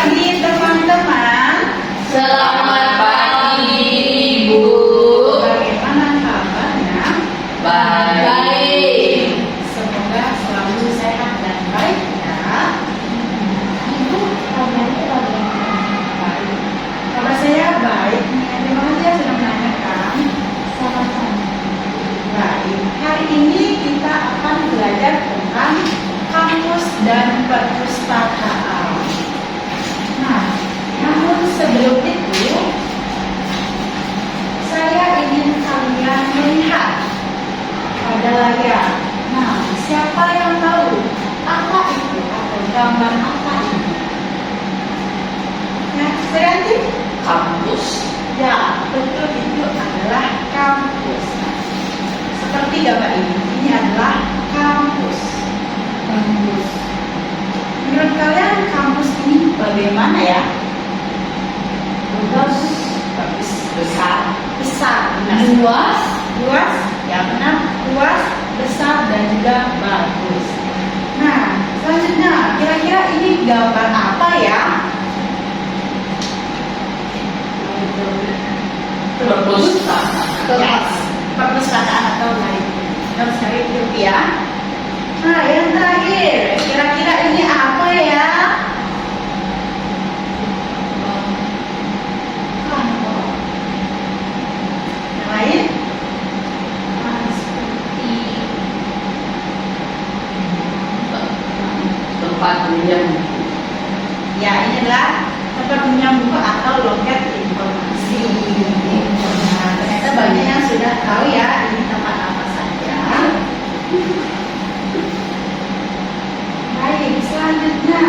pagi teman-teman. Selamat pagi Ibu. Bagaimana kabarnya? Baik. Semoga selalu sehat dan baik ya. Ibu, kabarnya bagaimana? Baik. Kabar saya baik. Terima kasih ya sudah menanyakan. Sama-sama. Baik. Hari ini kita akan belajar tentang kampus dan perpustakaan. Nah, namun sebelum itu, saya ingin kalian melihat pada layar. Nah, siapa yang tahu apa itu atau gambar apa itu? Ya, Srianti? Kampus. Ya, betul, itu adalah kampus. Seperti gambar ini adalah kampus. Bagus. Menurut kalian kampus ini bagaimana ya? Bagus, besar, benar. Luas. Luas, ya benar, luas, besar dan juga bagus. Nah, selanjutnya, kira-kira ini gambar apa ya? Perpustakaan. Yes, perpustakaan atau lain ya. Nah, yang terakhir, kira-kira ini apa ya? Yang lain? Seperti Tempat menyambung. Ya, ini adalah tempat menyambung buku atau loket informasi. Nah, ternyata banyak yang sudah tahu ya ini tempat apa saja. Baik, selanjutnya.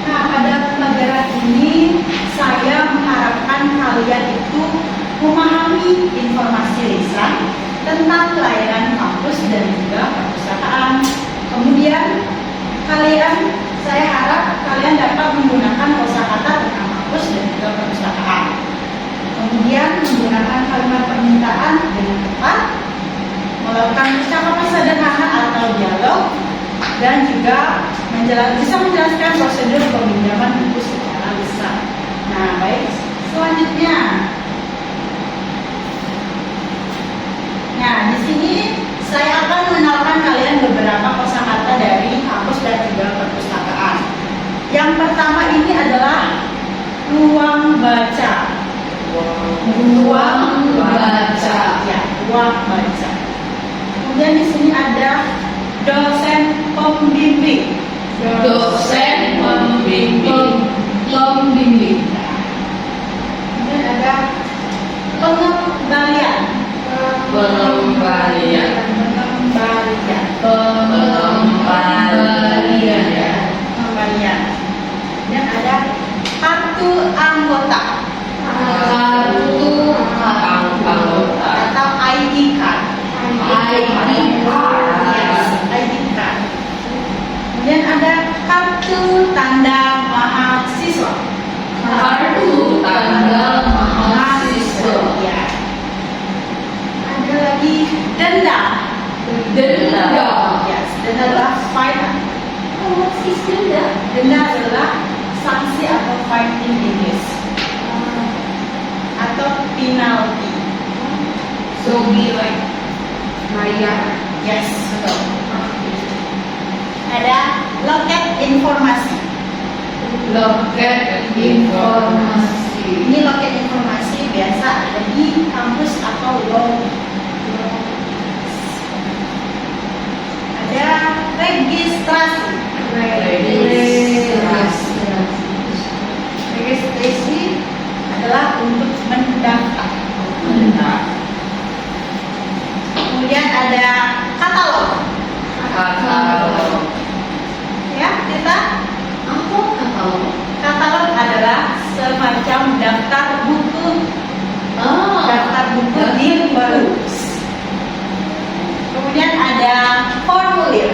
Nah, pada pelajaran ini saya mengharapkan kalian itu memahami informasi lisan tentang pelayanan kampus dan juga perpustakaan. Kemudian saya harap kalian dapat menggunakan kosakata tentang kampus dan juga perpustakaan. Kemudian menggunakan kalimat permintaan dengan tepat, melakukan percakapan sederhana atau dialog, dan juga bisa menjelaskan prosedur peminjaman buku secara lisan. Nah, baik, selanjutnya. Nah, di sini saya akan mengenalkan kalian beberapa kosakata dari kampus dan juga perpustakaan. Yang pertama ini adalah ruang baca. Ruang baca. Ya, ruang baca. Kemudian di sini ada dosen pembimbing. Dosen pembimbing. pembimbing. Kemudian ada pengembalian. Pengembalian. Pengembalian. Dan ada kartu anggota Kartu Anggota. atau ID card. Yes, ID card. Kemudian ada kartu tanda mahasiswa. Kartu tanda mahasiswa. Ya. Ada lagi denda. Denda. Yes, denda adalah fine. What is denda? Denda adalah sanksi atau fine in English atau penalty. So be like bayar. Yes, betul. Ada loket informasi. Loket informasi. Ini loket informasi biasa ada di kampus atau lobby. Ada registrasi. Registrasi adalah untuk mendaftar. Kemudian ada katalog. Katalog. Ya, kita Apa katalog? katalog adalah semacam daftar buku. Daftar buku di perpus. Kemudian ada formulir.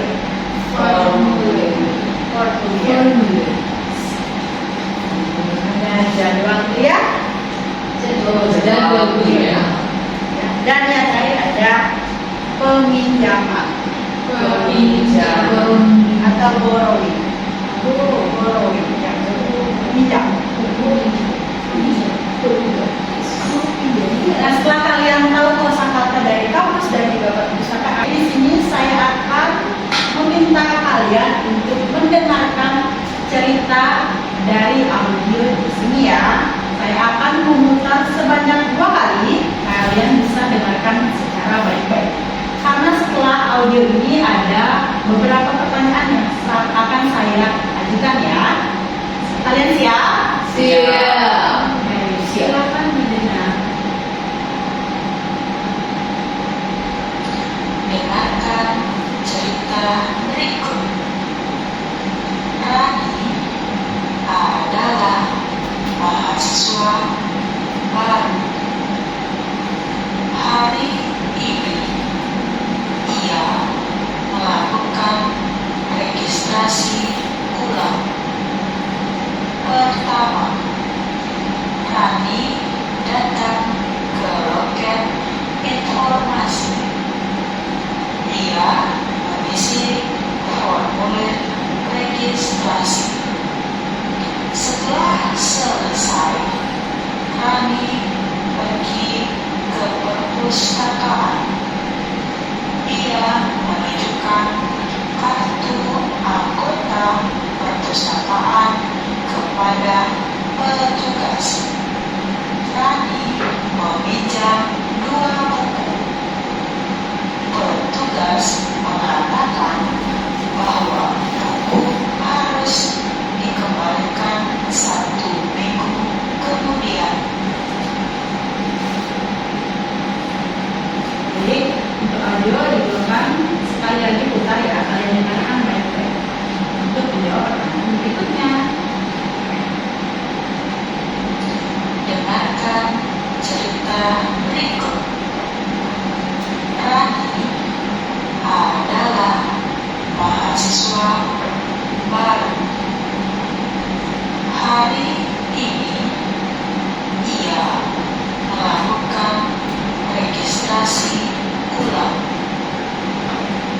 Ada jadwal kuliah. Jadwal kuliah. Dan yang terakhir ada peminjaman. Peminjaman. Atau borrowing. Borrowing. Ya. mendengarkan cerita dari audio di sini ya. Saya akan memutar sebanyak 2 kali. Kalian bisa dengarkan secara baik-baik. Karena setelah audio ini ada beberapa pertanyaan yang akan saya ajukan ya. Kalian siap? Siap. Silakan mendengar. Dengarkan cerita berikut. Rani adalah mahasiswa baru. Hari ini ia melakukan registrasi ulang. Pertama, Rani datang ke loket informasi. Dia mengisi formulir registrasi. Setelah selesai, Rani pergi ke perpustakaan. Dia menunjukkan kartu anggota perpustakaan kepada petugas. Rani meminjam 2 buku. Petugas mengatakan bahwa buku harus dikembalikan 1 minggu kemudian. Jadi untuk audio diulang sekali lagi putar ya, kalian dengarkan baik-baik untuk menjawab pertanyaan berikutnya. Dengarkan cerita berikut. Rani adalah mahasiswa baru. Hari ini ia melakukan registrasi ulang.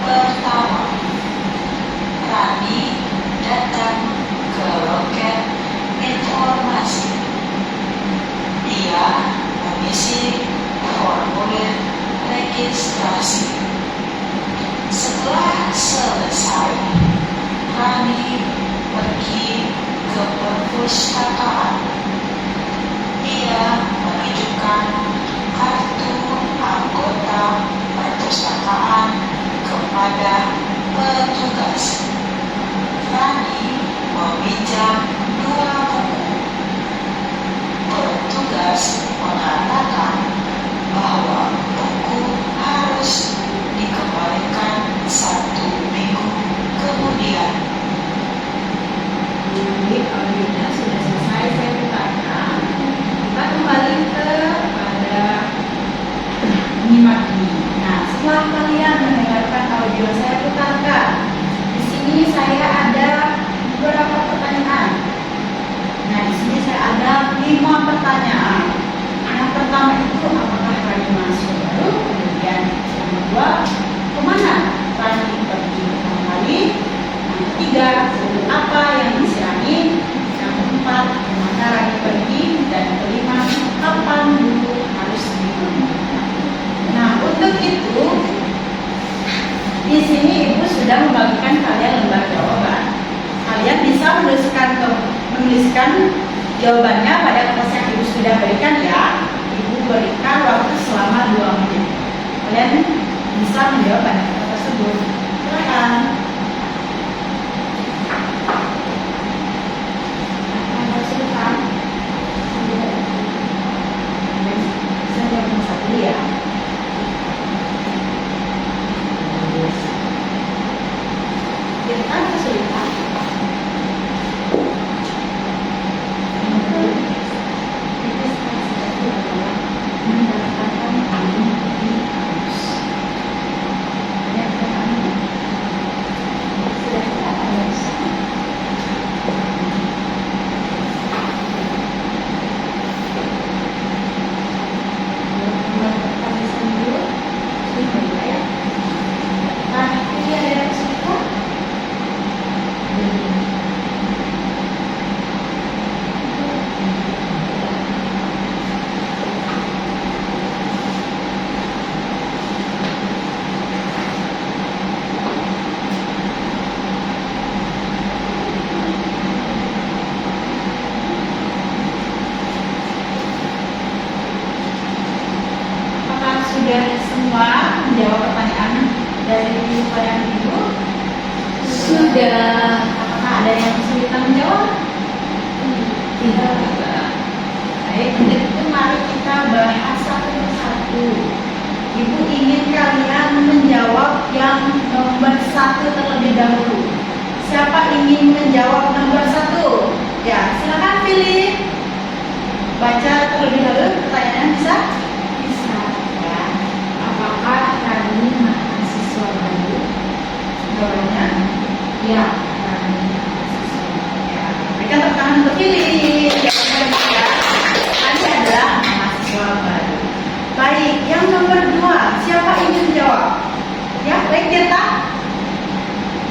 Pertama, Rani datang ke loket informasi. Dia mengisi formulir registrasi. Setelah selesai, Rani pergi ke perpustakaan. Dia menunjukkan kartu anggota perpustakaan kepada petugas. Rani meminjam 2 buku. Petugas mengatakan bahwa buku harus dikembalikan 1 minggu kemudian. Jadi audionya sudah selesai saya putarkan. Kita kembali kepada menyimak ini. Nah, setelah kalian mendengarkan audio saya putarkan, di sini saya ada beberapa pertanyaan. Nah, di sini saya ada 5 pertanyaan. Yang pertama itu apakah Rani masuk baru? Kemudian yang kedua, kemana Rani pergi pertama kali? Yang ketiga, apa yang disirami? Yang keempat, kemana Rani pergi? Dan yang kelima, kapan dulu harus dikembalikan? Nah, untuk itu di sini Ibu sudah membagikan kalian lembar jawaban. Kalian bisa menuliskan jawabannya pada kertas yang Ibu sudah berikan ya. Ibu berikan waktu selama 2 menit. Kalian bisa menjawab pada kertas tersebut. Silakan. Saya jawab satu ya. Kesulitan.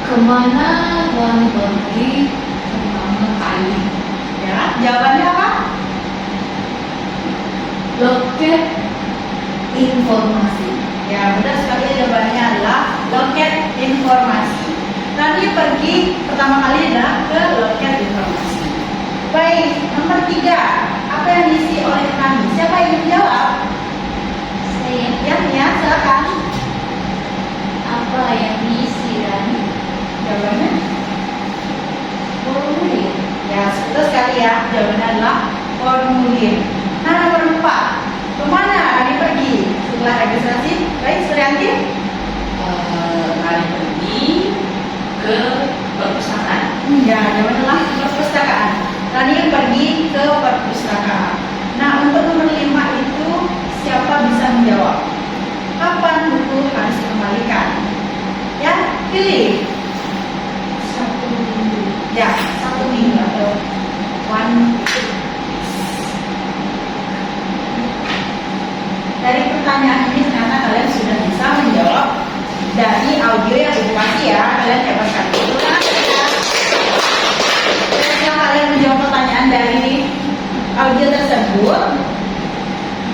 Kemana Tuan pergi pertama kali? Ya, jawabannya apa? Loket informasi. Ya, benar sekali jawabannya adalah loket informasi. Rani pergi pertama kali adalah ke loket informasi. Baik, nomor 3. Apa yang diisi oleh Rani? Siapa yang ingin jawab? Saya. Ya, silakan. Apa yang diisi Rani? Jawabannya? Formulir. Ya, betul sekali ya. Jawabannya adalah formulir. Nah, nomor 4. Kemana Rani pergi setelah registrasi? Baik, Suryanti. Kali pergi ke perpustakaan. Ya, jawabannya adalah perpustakaan. Rani pergi ke perpustakaan. Nah, untuk nomor 5 itu siapa bisa menjawab? Kapan buku harus dikembalikan? Ya, pilih. 1 minggu. Ya, 1 minggu atau 1 week. Dari pertanyaan ini ternyata kalian sudah bisa menjawab dari audio yang Ibu kasih ya. Kalian hebat sekali. Setelah kalian menjawab pertanyaan dari audio tersebut,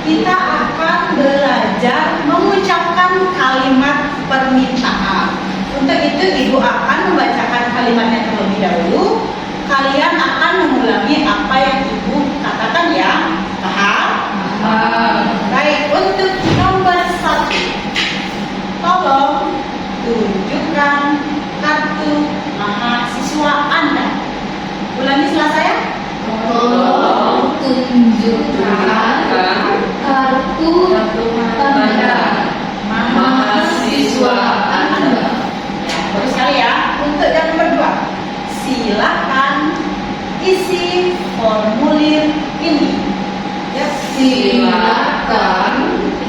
kita akan belajar mengucapkan kalimat permintaan. Untuk itu Ibu akan membacakan kalimatnya terlebih dahulu. Kalian akan mengulangi apa yang Ibu katakan ya. Paham? Baik, untuk nomor 1, tolong tunjukkan kartu mahasiswa Anda. Ulangi setelah saya. Tolong tunjukkan kartu tanda mahasiswa Anda. Ya, bagus sekali ya. Untuk yang nomor 2, silakan isi formulir ini. Ya, Silakan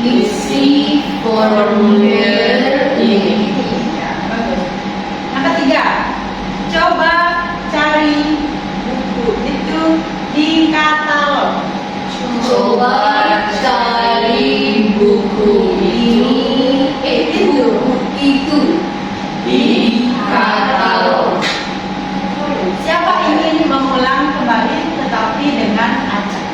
isi formulir ini. Ya, bagus. Yang ketiga, coba cari buku itu di katalog. Coba cari buku itu di katalog. Siapa ingin mengulang kembali tetapi dengan acak?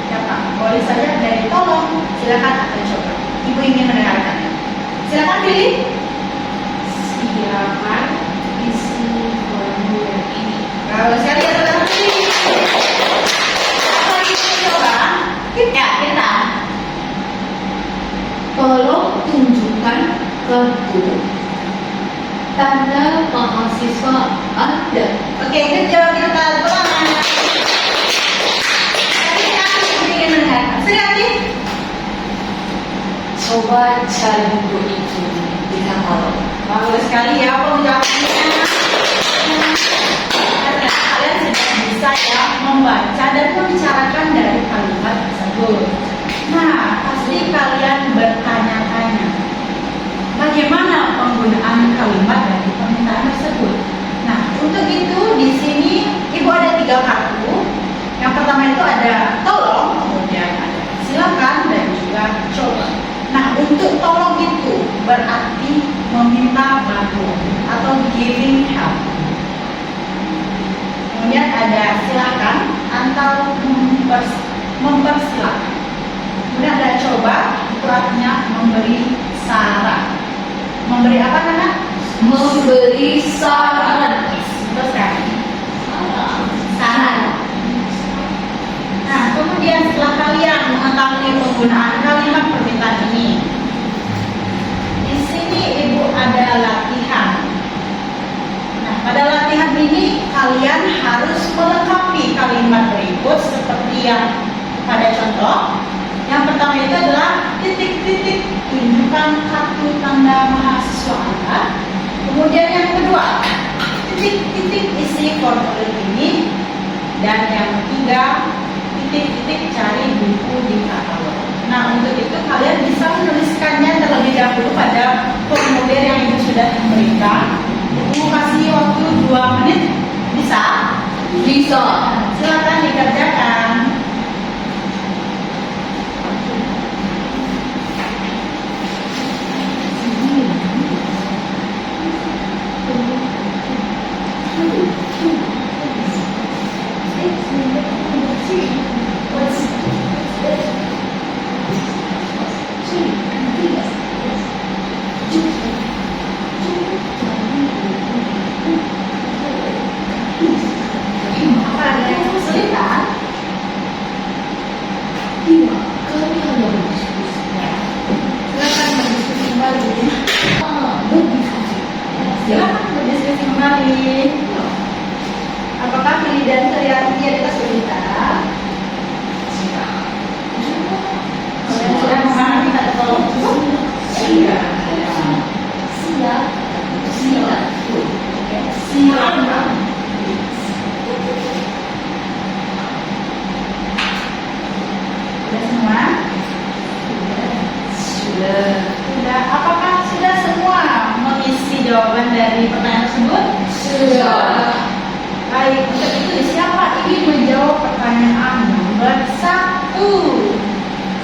Siapa? Boleh saja dari tolong, silakan atau coba. Ibu ingin mendengarkan. Silakan pilih. Silakan isi formulir ini. Kalau saya lihat tolong pilih. Apa ingin coba? Ya, kita. Tolong tunjukkan kartu tanda mahasiswa Anda. Oke, itu jawab kita ulangan. Tadi aku ingin mendengarkan. Silakan. Coba cari buku itu di katalog. Bagus sekali ya pengucapannya. Karena kalian sudah bisa ya membaca dan membicarakan dari kalimat tersebut. Nah, pasti kalian bertanya-tanya, bagaimana penggunaan kalimat dari permintaan tersebut? Nah, untuk itu di sini Ibu ada 3 kartu. Yang pertama itu ada tolong, kemudian ada silakan dan juga coba. Nah, untuk tolong itu berarti meminta bantuan atau giving help. Kemudian ada silakan atau mempersilakan. Kemudian ada coba, itu artinya memberi saran. Memberi apa namanya? Memberi saran. Betul sekali. Saran. Nah, kemudian setelah kalian mengetahui penggunaan kalimat permintaan ini, di sini Ibu ada latihan. Nah, pada latihan ini kalian harus melengkapi kalimat berikut seperti yang pada contoh. Yang pertama itu adalah titik-titik tunjukkan kartu tanda mahasiswa Anda. Kemudian yang kedua, titik-titik isi formulir ini. Dan yang ketiga, titik-titik cari buku di katalog. Nah, untuk itu kalian bisa menuliskannya terlebih dahulu pada formulir yang Ibu sudah berikan. Ibu kasih waktu 2 menit. Bisa? Bisa. Silakan dikerjakan. jawaban dari pertanyaan tersebut? Sudah. Baik, untuk itu siapa ingin menjawab pertanyaan nomor 1?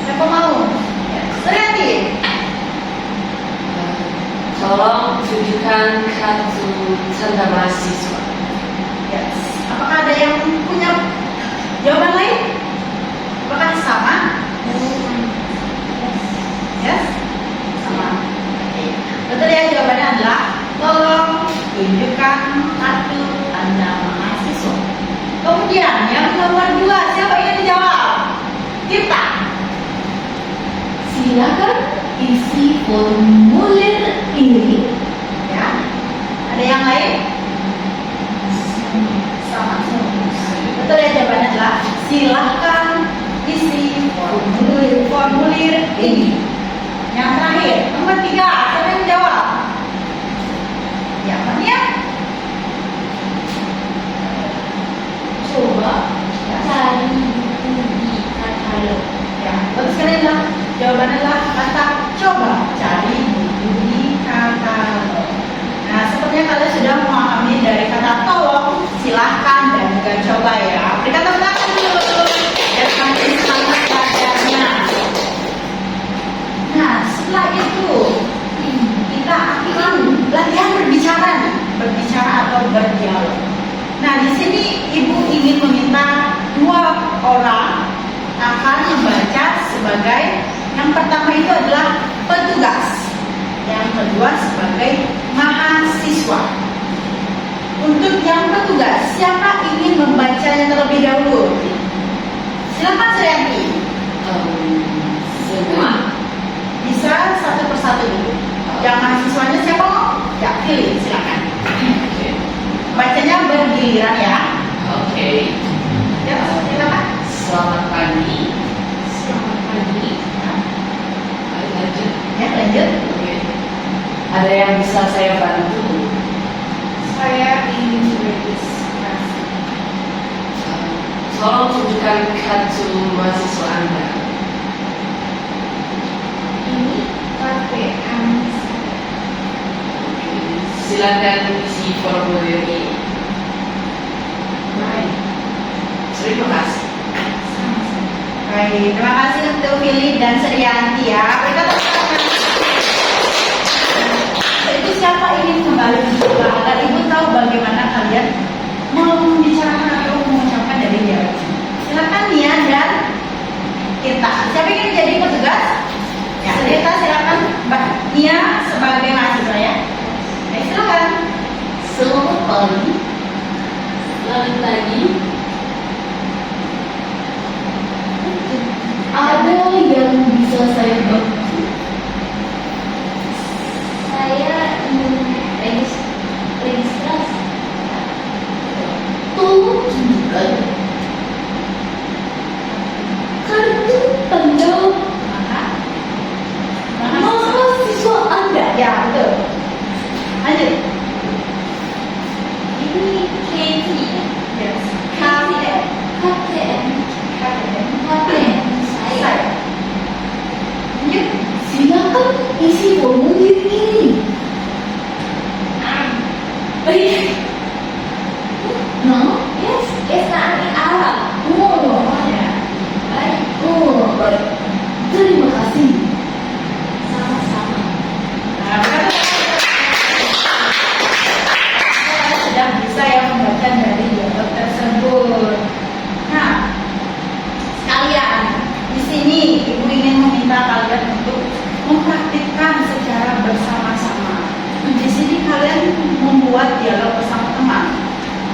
Siapa mau? Ya, Suryati. Tolong tunjukkan kartu tanda mahasiswa. Yes. Apakah ada yang punya jawaban lain? Apakah sama? Yes? Sama. Oke. Betul ya, jawabannya adalah tolong tunjukkan kartu tanda mahasiswa. Kemudian yang nomor 2, siapa yang dijawab? Kita. Silakan isi formulir ini. Ya. Ada yang lain? Sama. Betul ya, jawabannya adalah silahkan isi formulir ini. Yang terakhir, nomor 3, siapa yang menjawab? Ya, Mania? Coba cari buku di katalog. Ya, bagus sekali adalah jawabannya adalah kata coba cari buku di katalog. Nah, sepertinya kalian sudah memahami dari kata tolong, silahkan dan juga coba ya. Berikan tepuk tangan dulu. Dan makin semangat belajarnya. Nah, setelah itu kita akan latihan berbicara nih, berbicara atau berdialog. Nah, di sini ibu ingin meminta 2 orang akan membaca sebagai yang pertama itu adalah petugas, yang kedua sebagai mahasiswa. Untuk yang petugas, siapa ingin membacanya terlebih dahulu? Silakan Suryanti. Semua. Bisa satu persatu dulu. Yang mahasiswanya siapa mau? Ya, pilih, silakan. Oke. Bacanya bergiliran ya. Oke. Ya, silakan. Selamat pagi. Selamat pagi. Ayo lanjut. Ya, lanjut. Oke. Ada yang bisa saya bantu? Saya ingin berdiskusi. Tolong tunjukkan kartu mahasiswa Anda. Ini KTM Oke. Silakan isi formulir ini. Baik. Terima kasih. Baik, terima kasih untuk Philip dan Suryanti ya. Mereka itu siapa ingin kembali mencoba agar ibu tahu bagaimana kalian membicarakan atau mengucapkan dari dialog. Silakan Nia dan kita. Siapa ingin menjadi petugas? Ya, kita silakan Mbak Nia sebagai mahasiswa ya. Oke, silakan. Selamat pagi. Selamat pagi. Ada yang bisa saya bantu? Saya ingin registrasi. Tolong tunjukkan kartu tanda mahasiswa Anda. Ya, betul. Lanjut. Ini KT. Yes. KTM. KTM. KTM saya. Lanjut. Silakan isi formulir ini. Baik. No? Yes. Yes, kami Arab. Oh, Ya. baik. Oh, baik. Terima kasih. Sama-sama. Nah, sudah bisa ya membaca dari dialog tersebut. Nah, sekalian di sini ibu ingin meminta kalian untuk mempraktikkan secara bersama-sama. Di sini kalian membuat dialog bersama teman.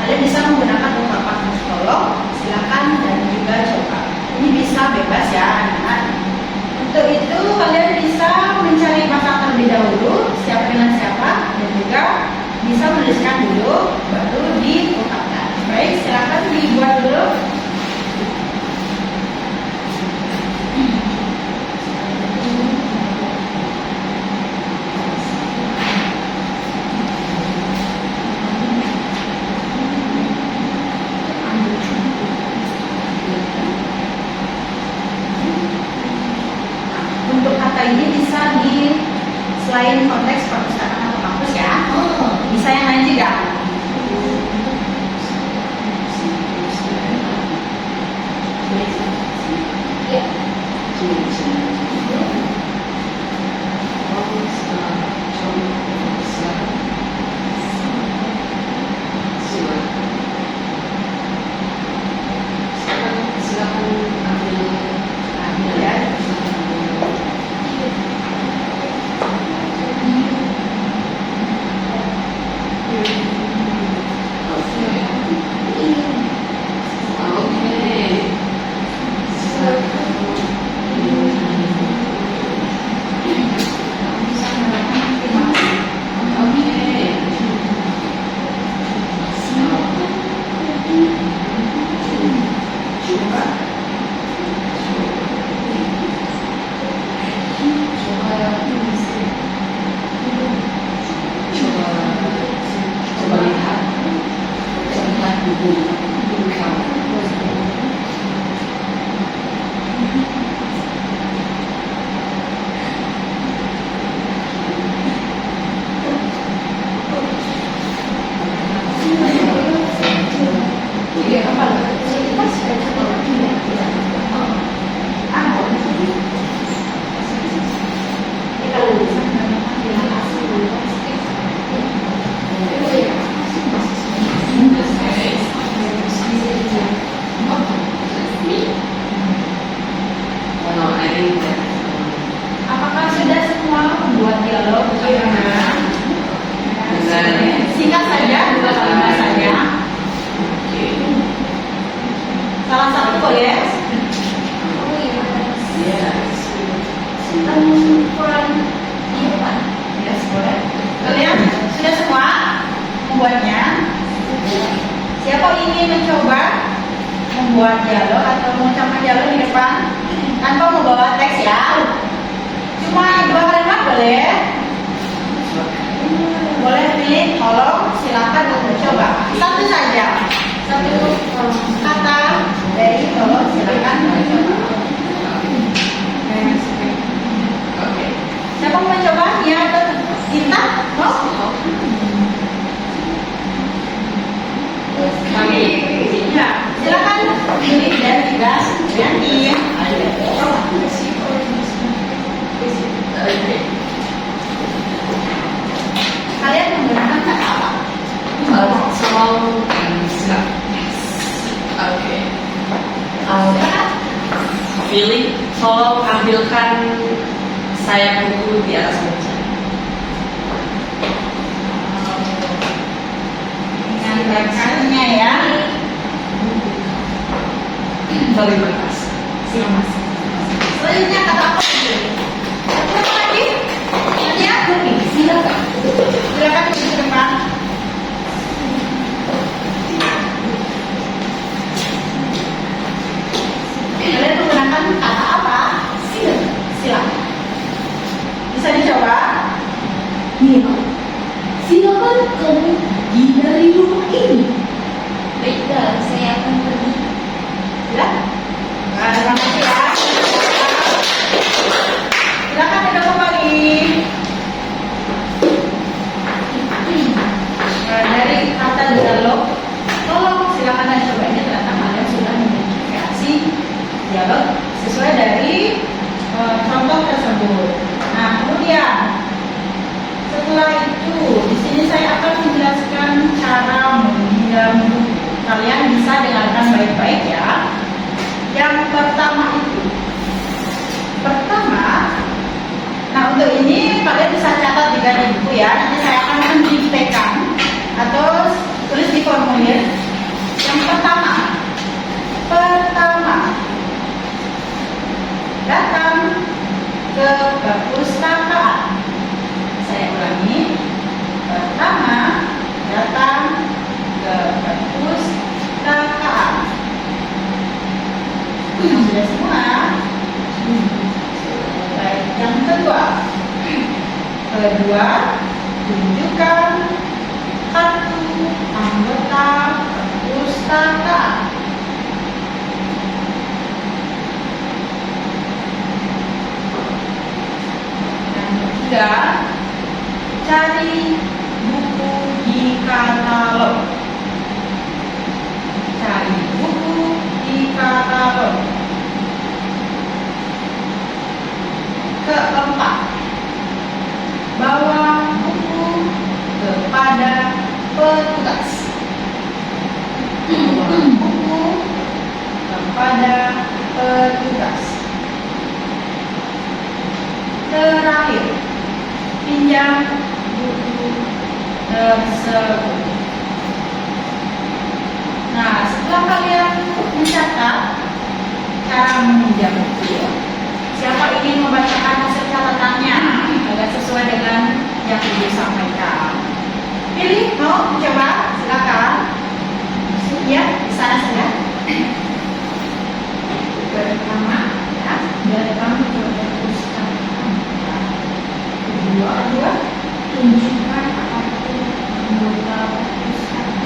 Kalian bisa menggunakan ungkapan psikolog, silakan dan juga coba. Ini bisa bebas ya anak-anak. Untuk itu kalian bisa mencari pasangan terlebih dahulu, siapa dengan siapa, dan juga bisa menuliskan dulu, baru diungkapkan. Baik, silakan dibuat dulu. Untuk kata ini bisa di selain konteks perpustakaan atau kampus ya. tidak? Ya. Silakan ambil ya. Coba lihat buku kamu. Apakah sudah semua membuat dialog dengan singkat saja, 2 kalimat saja? Salah satu boleh. Kurang di depan. Yes, boleh. Kalian sudah semua membuatnya? Siapa ingin mencoba membuat dialog atau mengucapkan dialog di depan tanpa membawa teks ya? Cuma 2 kalimat boleh? Boleh pilih, tolong silakan untuk coba. Satu saja, satu kata dari tolong silakan mencoba. Siapa mau mencoba? Ya, atau kita? Mau? Kami. Ya, silakan pilih dan tidak ganti. Kalian menggunakan kata apa? Tolong silakan. Oke. Pilih, tolong ambilkan sayap buku di atas meja. Dengan rekannya ya. Terima kasih. Selanjutnya kata apa lagi? Kata apa lagi? Ya, silakan. Silakan ke depan. Kalian menggunakan kata apa? Silakan. Bisa dicoba? Iya. Silakan kamu pergi dari rumah ini. Baiklah, saya akan pergi. Ya. Nah, terima kasih ya. Silakan duduk kembali. Nah, dari kata dialog, tolong silakan dan coba ini ternyata kalian sudah mengidentifikasi dialog sesuai dari contoh tersebut. Nah, kemudian setelah itu di sini saya akan menjelaskan cara meminjam buku. Kalian bisa dengarkan baik-baik ya. Yang pertama, nah untuk ini kalian bisa catat juga di buku ya. Nanti saya akan mendiktekan atau tulis di formulir. Yang pertama, datang ke perpustakaan. Saya ulangi. Pertama, datang ke perpustakaan. Sudah semua? Baik, yang kedua, tunjukkan kartu anggota perpustakaan. Yang ketiga, cari buku di katalog. Cari buku di katalog. Keempat, bawa buku kepada petugas. Bawa buku kepada petugas. Terakhir, pinjam buku tersebut. Nah, setelah kalian mencatat cara meminjam buku, siapa ingin membacakan hasil catatannya agar sesuai dengan yang ibu sampaikan? Pilih, mau mencoba? Silakan. Ya, di sana saja. Pertama, ya, dari kami coba perpustakaan. Kedua, tunjukkan apapun anggota perpustakaan.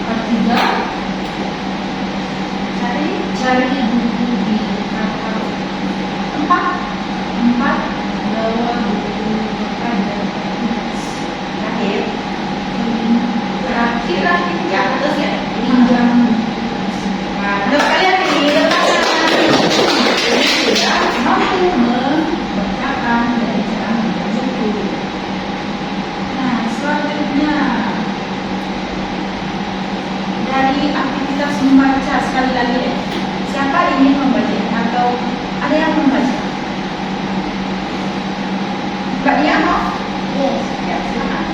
Ketiga, cari buku di katalog. Empat, bawa buku kepada petugas. Terakhir, ya, terus ya, pinjam buku. Untuk kalian ini sudah mampu membacakan dari cara membaca buku. Nah, selanjutnya dari aktivitas membaca, sekali lagi deh. Siapa ingin membaca atau ada yang membaca? Mbak Nia mau? Yes. Ya, silakan.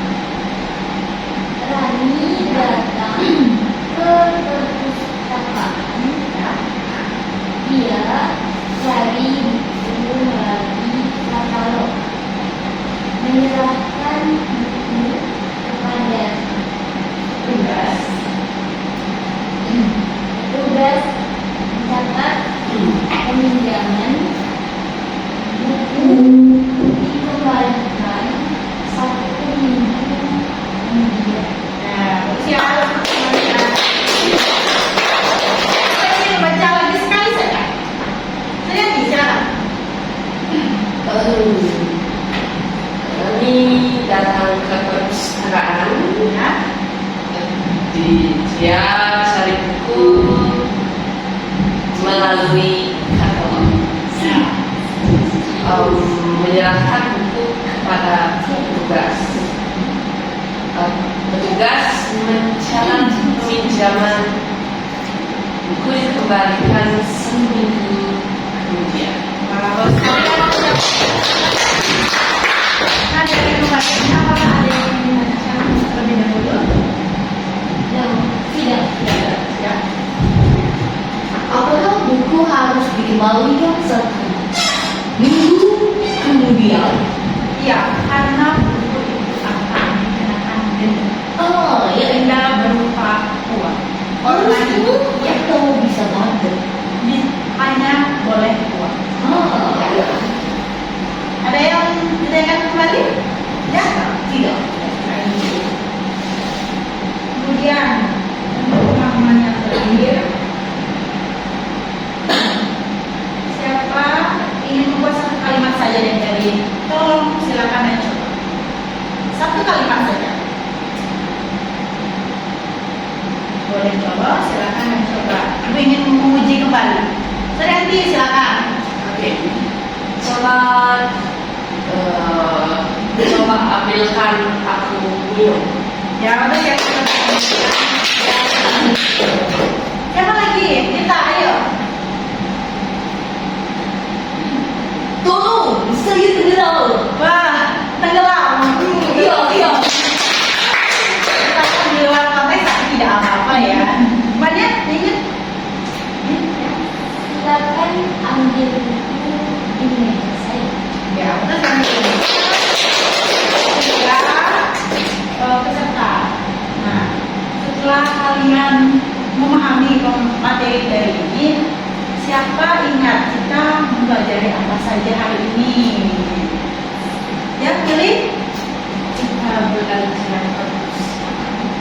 Rani datang ke perpustakaan. Ya. Dia cari buku melalui katalog. Menyerahkan buku kepada Tugas. petugas mencatat peminjaman buku dikembalikan 1 minggu kemudian. Nah, siapa membaca? Saya ingin baca lagi sekali saja. Saya silakan. Kami datang ke perpustakaan. Ya. Dia cari buku melalui katalog. Menyerahkan buku kepada petugas. Petugas mencatat pinjaman buku dikembalikan 1 minggu kemudian. Kalau kalian sudah dari membaca, apakah ada yang ingin membacakan terlebih dahulu? Tidak. Ya. Apakah buku harus dikembalikan 1 minggu kemudian? Iya, karena buku itu akan dikenakan denda. Oh, ya. Denda berupa uang. Orang Orang itu ya kamu bisa banget. hanya boleh uang. Oh, ya. Ada yang ditanyakan kembali? Ya. Tidak. Kemudian untuk pemahaman yang terakhir, siapa ingin membuat satu kalimat saja dari tolong silakan mencoba. Satu kalimat saja. Boleh coba, silakan mencoba. Ibu ingin menguji kembali. Surianti, silakan. Oke. Coba ambilkan aku minum. Ya, udah ya. Siapa lagi? Kita, ayo. Tolong, saya tenggelam. Wah, tenggelam. Iya. Kita kan di luar konteks tapi tidak apa-apa ya. Banyak, ingat. Silakan ambil buku di meja saya. Ya, terus yang ini. Peserta. Nah, setelah kalian memahami materi dari ini, siapa ingat kita mempelajari apa saja hari ini? Ya, pilih. Kita belajar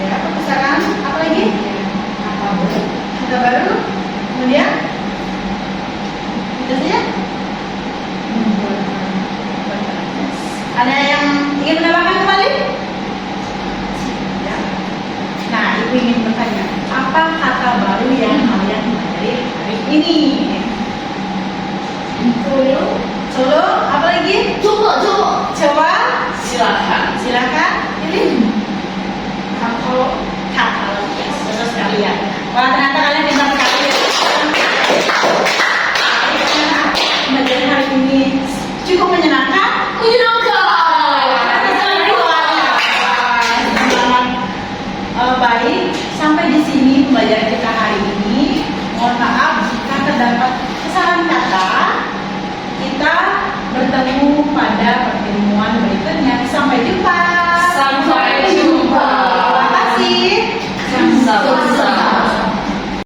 Ya, perpustakaan. Apa lagi? Kata baru. Kemudian itu saja. Ada yang ingin menambahkan kembali? Wah, ternyata